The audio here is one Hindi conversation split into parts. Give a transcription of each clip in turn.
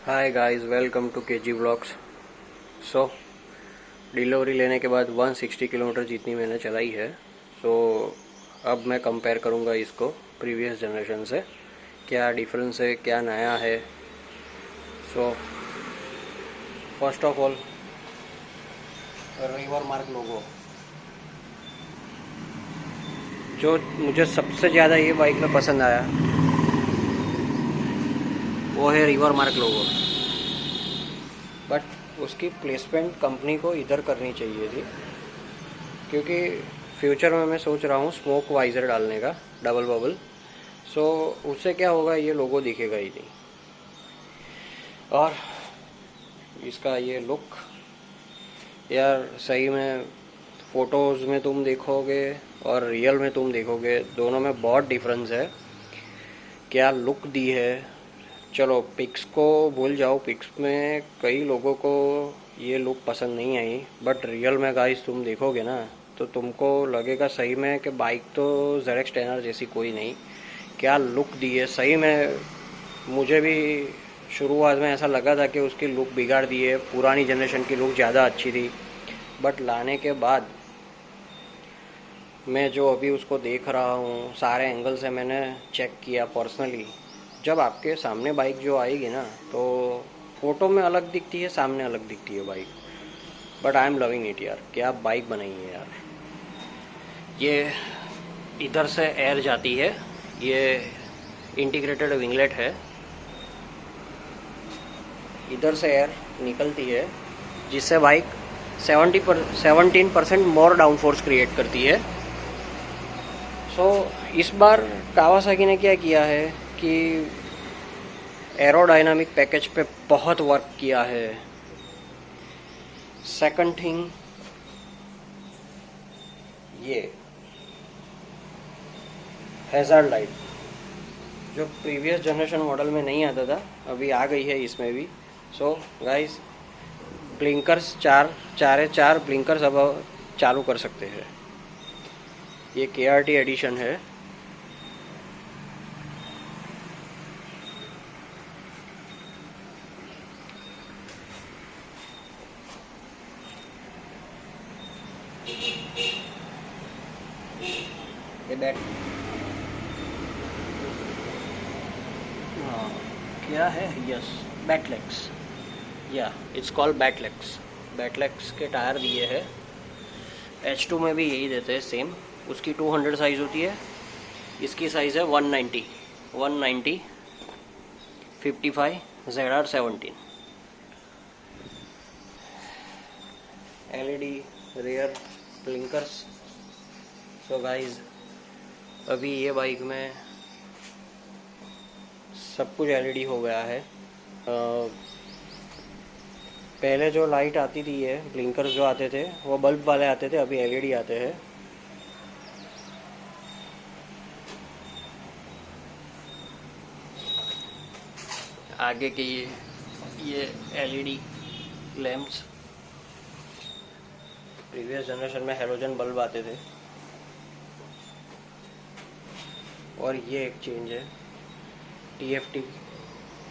Hi guys, welcome to KG vlogs. So delivery लेने के बाद 160 किलोमीटर जितनी मैंने चलाई है। सो अब मैं कंपेयर करूँगा इसको प्रीवियस जनरेशन से, क्या डिफरेंस है, क्या नया है। So first of all, river mark logo, जो मुझे सबसे ज़्यादा ये बाइक में पसंद आया वो है रिवर मार्क लोगो। बट उसकी प्लेसमेंट कंपनी को इधर करनी चाहिए थी, क्योंकि फ्यूचर में मैं सोच रहा हूँ स्मोक वाइज़र डालने का, डबल बबल। सो उससे क्या होगा, ये लोगो दिखेगा ही नहीं। और इसका ये लुक यार, सही में फ़ोटोज़ में तुम देखोगे और रियल में तुम देखोगे, दोनों में बहुत डिफरेंस है। क्या लुक दी है। चलो पिक्स को भूल जाओ, पिक्स में कई लोगों को ये लुक पसंद नहीं आई, बट रियल में गाइस तुम देखोगे ना तो तुमको लगेगा सही में कि बाइक तो ZX 10R जैसी कोई नहीं। क्या लुक दी है सही में। मुझे भी शुरुआत में ऐसा लगा था कि उसकी लुक बिगाड़ दी है, पुरानी जनरेशन की लुक ज़्यादा अच्छी थी। बट लाने के बाद मैं जो अभी उसको देख रहा हूँ, सारे एंगल से मैंने चेक किया पर्सनली। जब आपके सामने बाइक जो आएगी ना, तो फोटो में अलग दिखती है, सामने अलग दिखती है bike. But I am loving it यार, क्या बाइक बनाई है यार। ये इधर से एयर जाती है, ये इंटीग्रेटेड विंगलेट है, इधर से एयर निकलती है, जिससे बाइक 17% मोर डाउन फोर्स क्रिएट करती है। सो इस बार कावासाकी ने क्या किया है कि एरोडायनामिक पैकेज पे बहुत वर्क किया है। सेकंड थिंग, ये हैज़ार्ड लाइट जो प्रीवियस जनरेशन मॉडल में नहीं आता था, अभी आ गई है इसमें भी। सो गाइस, ब्लिंकर्स चार ब्लिंकर्स अब चालू कर सकते हैं। ये KRT एडिशन है। ये बैट, हाँ क्या है, यस, बैटलेक्स, या इट्स कॉल्ड बैटलेक्स। बैटलेक्स के टायर दिए हैं। H2 में भी यही देते हैं सेम। उसकी 200 साइज़ होती है, इसकी साइज़ है 190 55 ZR17। LED rear blinkers. So guys, अभी ये बाइक में सब कुछ LED हो गया है। पहले जो लाइट आती थी, ये ब्लिंकर्स जो आते थे वो बल्ब वाले आते थे, अभी LED आते हैं। आगे के ये LED लैंप्स, प्रीवियस जनरेशन में हेलोजन बल्ब आते थे। और ये एक चेंज है, TFT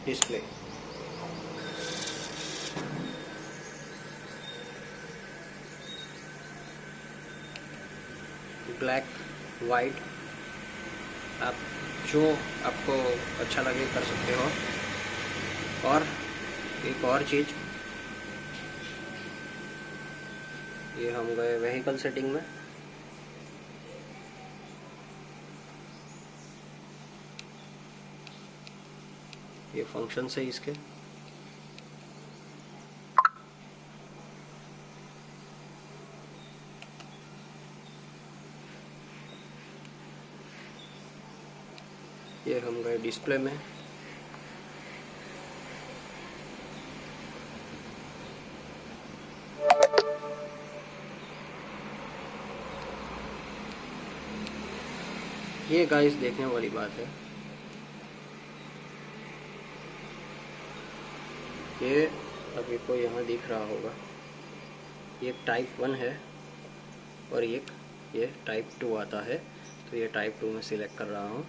डिस्प्ले। ब्लैक, वाइट, आप जो आपको अच्छा लगे कर सकते हो। और एक और चीज़, ये हम गए व्हीकल सेटिंग में, ये फंक्शन है इसके। ये हम गए डिस्प्ले में, ये गाइस देखने वाली बात है। ये अभी को यहाँ दिख रहा होगा, ये टाइप 1 है और एक ये टाइप 2 आता है। तो ये टाइप 2 में सिलेक्ट कर रहा हूँ।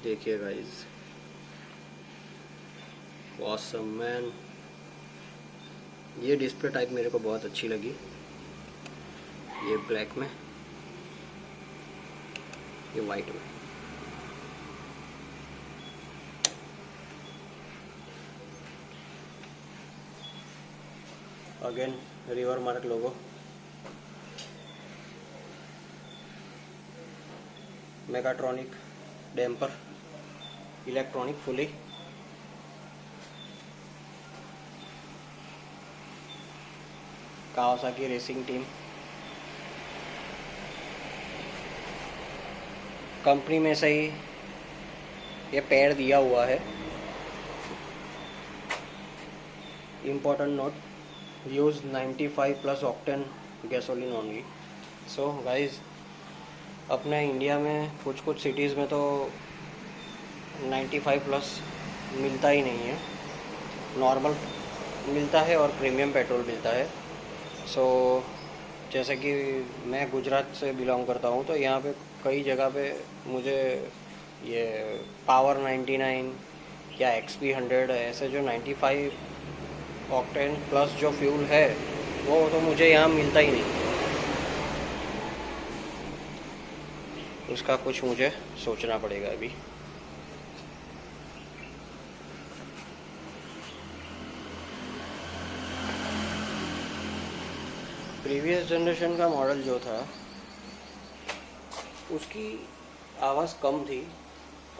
देखिए गाइस, ऑसम मैन। ये डिस्प्ले टाइप मेरे को बहुत अच्छी लगी, ये ब्लैक में, ये वाइट में। Again river mark logo, megatronic damper, electronic fully, Kawasaki racing team. Company में से ही ये पैर दिया हुआ है। Important note, use 95+ octane gasoline only. So guys, अपने इंडिया में कुछ कुछ सिटीज़ में तो 95+ मिलता ही नहीं है, नॉर्मल मिलता है और प्रीमियम पेट्रोल मिलता है। सो जैसे कि मैं गुजरात से बिलोंग करता हूँ, तो यहाँ पे कई जगह पे मुझे ये पावर 99 या XP 100 ऐसे जो 95 ऑक्टेन प्लस जो फ्यूल है वो तो मुझे यहाँ मिलता ही नहीं। उसका कुछ मुझे सोचना पड़ेगा अभी। प्रीवियस जनरेशन का मॉडल जो था उसकी आवाज़ कम थी।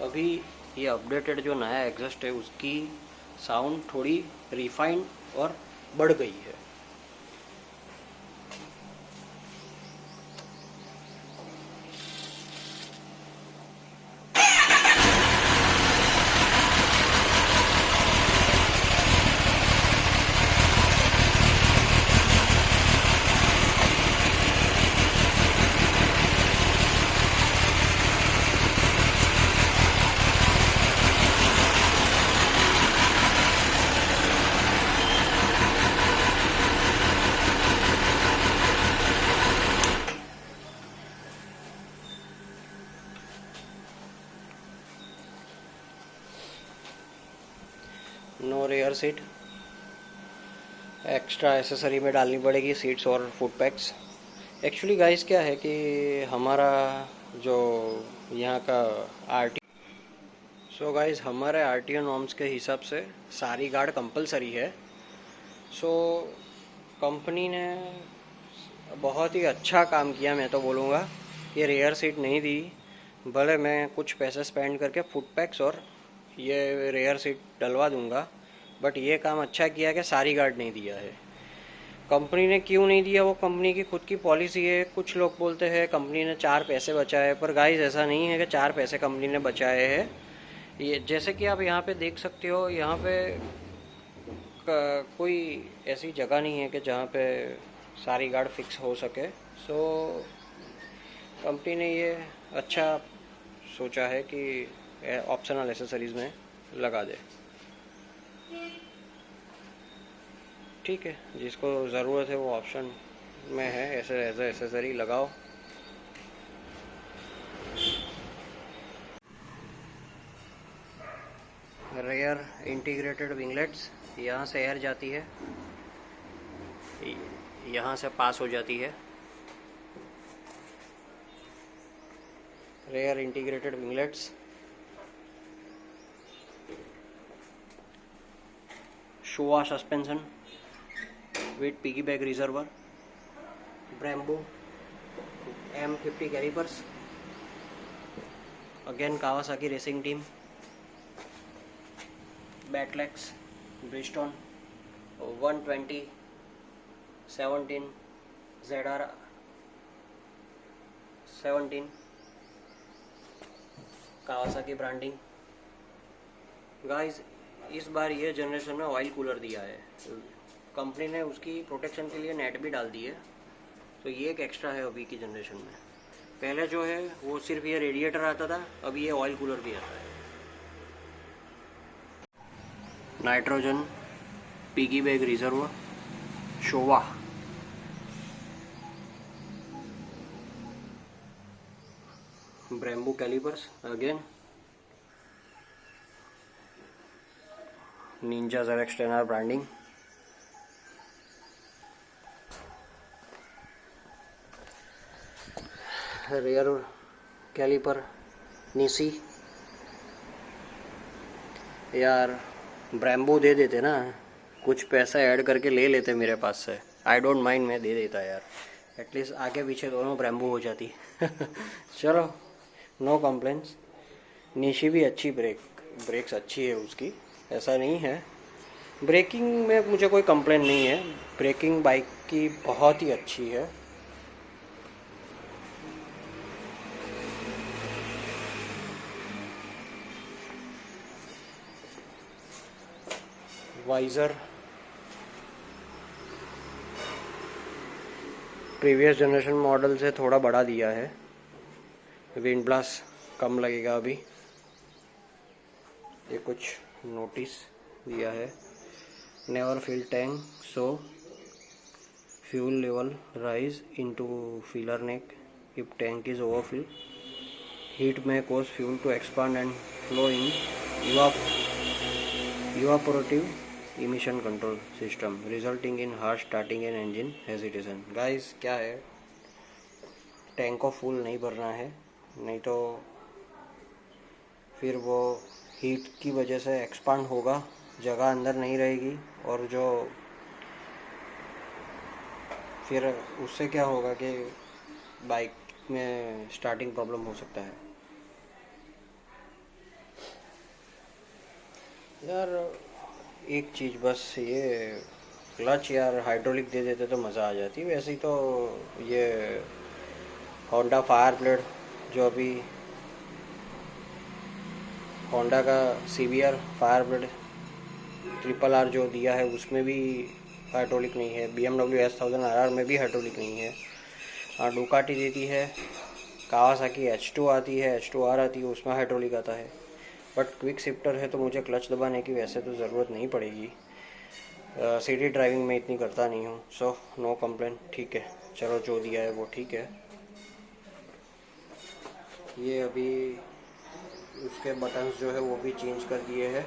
अभी ये अपडेटेड जो नया एग्जॉस्ट है उसकी साउंड थोड़ी रिफाइंड और बढ़ गई है। No rear seat, extra accessory में डालनी पड़ेगी सीट्स और फुट पैक्स। एक्चुअली गाइस क्या है कि हमारा जो यहाँ का सो गाइस हमारे RTO नॉर्म्स के हिसाब से सारी गार्ड कंपलसरी है। सो कंपनी ने बहुत ही अच्छा काम किया, मैं तो बोलूँगा। ये रेयर सीट नहीं दी, भले मैं कुछ पैसे स्पेंड करके फुट पैक्स और ये रेयर सीट डलवा दूंगा, बट ये काम अच्छा किया कि सारी गार्ड नहीं दिया है। कंपनी ने क्यों नहीं दिया, वो कंपनी की खुद की पॉलिसी है। कुछ लोग बोलते हैं कंपनी ने 4 पैसे बचाए, पर गाइस ऐसा नहीं है कि 4 पैसे कंपनी ने बचाए हैं। ये जैसे कि आप यहाँ पे देख सकते हो, यहाँ पे कोई ऐसी जगह नहीं है कि जहाँ पे सारी गार्ड फिक्स हो सके। सो कंपनी ने ये अच्छा सोचा है कि ऑप्शनल एसेसरीज में लगा दे। ठीक है, जिसको ज़रूरत है वो ऑप्शन में है ऐसे एज एसेसरी लगाओ। रेयर इंटीग्रेटेड विंगलेट्स, यहाँ से एयर जाती है, यहाँ से पास हो जाती है। Rear integrated winglets, Showa suspension with piggy back reservoir, Brembo M50 calipers, again Kawasaki racing team, Battlax Bridgestone 120 17 ZR 17 Kawasaki branding. Guys इस बार ये जनरेशन में ऑयल कूलर दिया है, कंपनी ने उसकी प्रोटेक्शन के लिए नेट भी डाल दी है, तो ये एक एक्स्ट्रा है अभी की जनरेशन में। पहले जो है वो सिर्फ ये रेडिएटर आता था, अभी ये ऑयल कूलर भी आता है। Nitrogen piggy back reserve, Showa, Brembo calipers, again Ninja ZX 10R branding. Rear caliper Nissin. यार ब्रेम्बो दे देते ना, कुछ पैसा ऐड करके ले लेते मेरे पास से, आई डोंट माइंड, मैं दे देता यार, एटलीस्ट आगे पीछे दोनों ब्रेम्बो हो जाती। चलो नो कंप्लेंट्स। निशी भी अच्छी ब्रेक्स अच्छी है उसकी, ऐसा नहीं है। ब्रेकिंग में मुझे कोई कंप्लेंट नहीं है, ब्रेकिंग बाइक की बहुत ही अच्छी है। वाइज़र प्रीवियस जनरेशन मॉडल से थोड़ा बढ़ा दिया है, विंड ब्लास्ट कम लगेगा अभी। ये कुछ नोटिस दिया है, never fill tank so fuel level rise into filler neck if tank is overfill, heat may cause fuel to expand and flow in evaporative emission control system resulting in harsh starting and engine hesitation। Guys क्या है, टैंक को फुल नहीं भरना है, नहीं तो फिर वो हीट की वजह से एक्सपांड होगा, जगह अंदर नहीं रहेगी, और जो फिर उससे क्या होगा कि बाइक में स्टार्टिंग प्रॉब्लम हो सकता है। यार एक चीज़ बस, ये क्लच यार हाइड्रोलिक दे देते तो मज़ा आ जाती। वैसे ही तो ये होंडा फायर ब्लेड, जो अभी होंडा का CBR फायर ब्लेड RRR जो दिया है उसमें भी हाइड्रोलिक नहीं है, BMW S1000RR में भी हाइड्रोलिक नहीं है। हाँ डुकाटी देती है, कावासाकी H2 आती है, H2R आती है, उसमें हाइड्रोलिक आता है। बट क्विक शिफ्टर है तो मुझे क्लच दबाने की वैसे तो ज़रूरत नहीं पड़ेगी, सिटी ड्राइविंग में इतनी करता नहीं हूँ, सो नो कंप्लेन। ठीक है, चलो जो दिया है वो ठीक है। ये अभी उसके बटन्स जो है वो भी चेंज कर दिए हैं,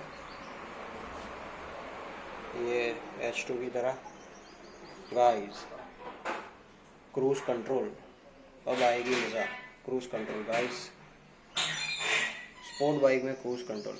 ये H2 की तरह। गाइस क्रूज कंट्रोल अब आएगी मज़ा, cruise control guys, sport bike में क्रूज कंट्रोल।